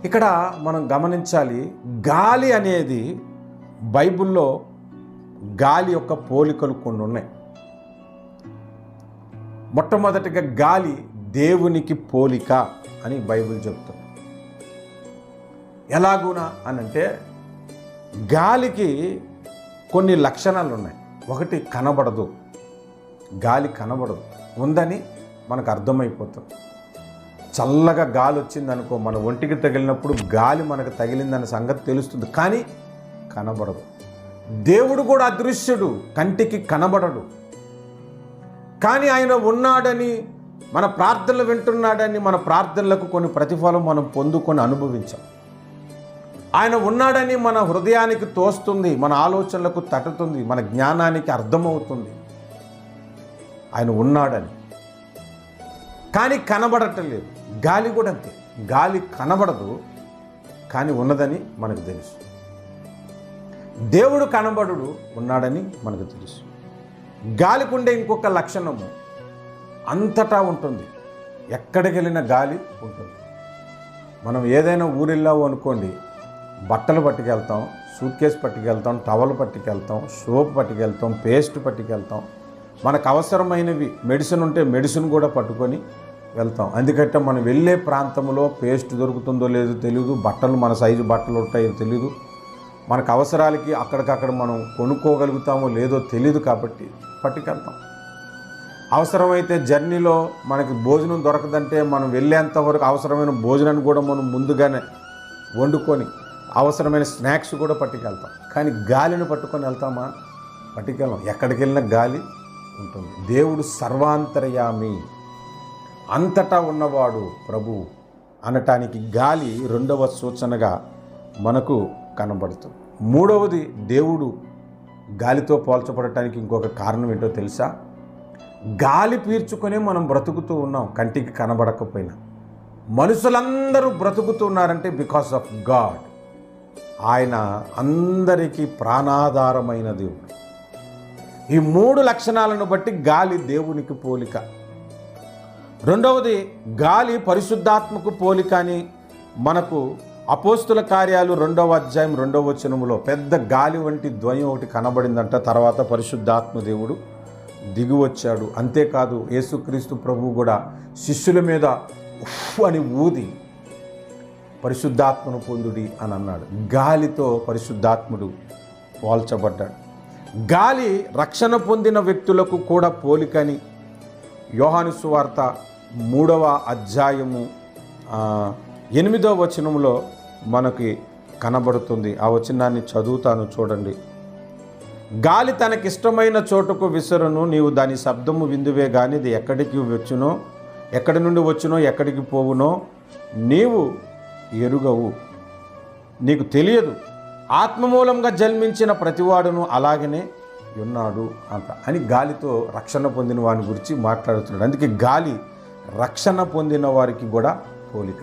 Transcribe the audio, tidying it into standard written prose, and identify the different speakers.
Speaker 1: ఇక్కడ మనం గమనించాలి, గాలి అనేది బైబిల్లో గాలి యొక్క పోలికలు కొన్ని ఉన్నాయి. మొట్టమొదటిగా గాలి దేవునికి పోలిక అని బైబిల్ చెప్తుంది. ఎలాగునా అని అంటే గాలికి కొన్ని లక్షణాలు ఉన్నాయి. ఒకటి, కనబడదు. గాలి కనబడదు, ఉందని మనకు అర్థమైపోతుంది. చల్లగా గాలి వచ్చిందనుకో, మన ఒంటికి తగిలినప్పుడు గాలి మనకు తగిలిందన్న సంగతి తెలుస్తుంది, కానీ కనబడదు. దేవుడు కూడా అదృశ్యుడు, కంటికి కనబడడు. కానీ ఆయన ఉన్నాడని, మన ప్రార్థనలు వింటున్నాడని, మన ప్రార్థనలకు కొన్ని ప్రతిఫలం మనం పొందుకొని అనుభవించాం. ఆయన ఉన్నాడని మన హృదయానికి తోస్తుంది, మన ఆలోచనలకు తట్టుతుంది, మన జ్ఞానానికి అర్థమవుతుంది ఆయన ఉన్నాడని. కానీ కనబడటం లేదు. గాలి కూడా అంతే, గాలి కనబడదు, కానీ ఉన్నదని మనకు తెలుసు. దేవుడు కనబడుడు, ఉన్నాడని మనకు తెలుసు. గాలికి ఉండే ఇంకొక లక్షణము, అంతటా ఉంటుంది. ఎక్కడికి వెళ్ళిన గాలి ఉంటుంది. మనం ఏదైనా ఊరిల్లావు అనుకోండి, బట్టలు పట్టుకెళ్తాం, సూట్ కేసు పట్టుకెళ్తాం, టవల్ పట్టుకెళ్తాం, సోప్ పట్టుకెళ్తాం, పేస్ట్ పట్టుకెళ్తాం. మనకు అవసరమైనవి మెడిసిన్ ఉంటే మెడిసిన్ కూడా పట్టుకొని వెళ్తాం. ఎందుకంటే మనం వెళ్ళే ప్రాంతంలో పేస్ట్ దొరుకుతుందో లేదో తెలియదు, బట్టలు మన సైజు బట్టలు ఉంటాయో తెలియదు, మనకు అవసరాలకి అక్కడికక్కడ మనం కొనుక్కోగలుగుతామో లేదో తెలియదు, కాబట్టి పట్టుకెళ్తాం. అవసరమైతే జర్నీలో మనకి భోజనం దొరకదంటే మనం వెళ్ళేంత వరకు అవసరమైన భోజనాన్ని కూడా మనం ముందుగానే వండుకొని అవసరమైన స్నాక్స్ కూడా పట్టుకెళ్తాం. కానీ గాలిని పట్టుకొని వెళ్తామా? పట్టుకెళ్ళాం. ఎక్కడికి వెళ్ళినా గాలి ఉంటుంది. దేవుడు సర్వాంతర్యామి, అంతటా ఉన్నవాడు ప్రభువు అనటానికి గాలి రెండవ సూచనగా మనకు కనబడుతుంది. మూడవది, దేవుడు గాలితో పోల్చబడటానికి ఇంకొక కారణం ఏంటో తెలుసా? గాలి పీల్చుకొనే మనం బ్రతుకుతూ ఉన్నాం, కంటికి కనబడకపోయినా. మనుషులందరూ బ్రతుకుతూ ఉన్నారంటే బికాస్ ఆఫ్ గాడ్. ఆయన అందరికీ ప్రాణాధారమైన దేవుడు. ఈ మూడు లక్షణాలను బట్టి గాలి దేవునికి పోలిక. రెండవది, గాలి పరిశుద్ధాత్మకు పోలిక అని మనకు అపోస్తుల కార్యాలు 2వ అధ్యాయం 2వ వచనములో పెద్ద గాలి వంటి ధ్వని ఒకటి కనబడిందంట. తర్వాత పరిశుద్ధాత్మ దేవుడు దిగి వచ్చాడు. అంతేకాదు, యేసుక్రీస్తు ప్రభువు కూడా శిష్యుల మీద ఉఫ్ అని ఊది పరిశుద్ధాత్మను పొందుడి అని అన్నాడు. గాలితో పరిశుద్ధాత్ముడు పోల్చబడ్డాడు. గాలి రక్షణ పొందిన వ్యక్తులకు కూడా పోలికని యోహాను సువార్త 3వ అధ్యాయము 8వ వచనంలో మనకి కనబడుతుంది. ఆ వచనాన్ని చదువుతాను, చూడండి. గాలి తనకిష్టమైన చోటుకు విసరును, నీవు దాని శబ్దము విందువే గాని ఇది ఎక్కడికి వచ్చునో, ఎక్కడి నుండి వచ్చునో, ఎక్కడికి పోవునో నీవు ఎరుగవు, నీకు తెలియదు. ఆత్మమూలంగా జన్మించిన ప్రతివాడును అలాగనే ఉన్నాడు అంట అని గాలితో రక్షణ పొందిన వాని గురించి మాట్లాడుతున్నాడు. అందుకే గాలి రక్షణ పొందిన వారికి కూడా పోలిక.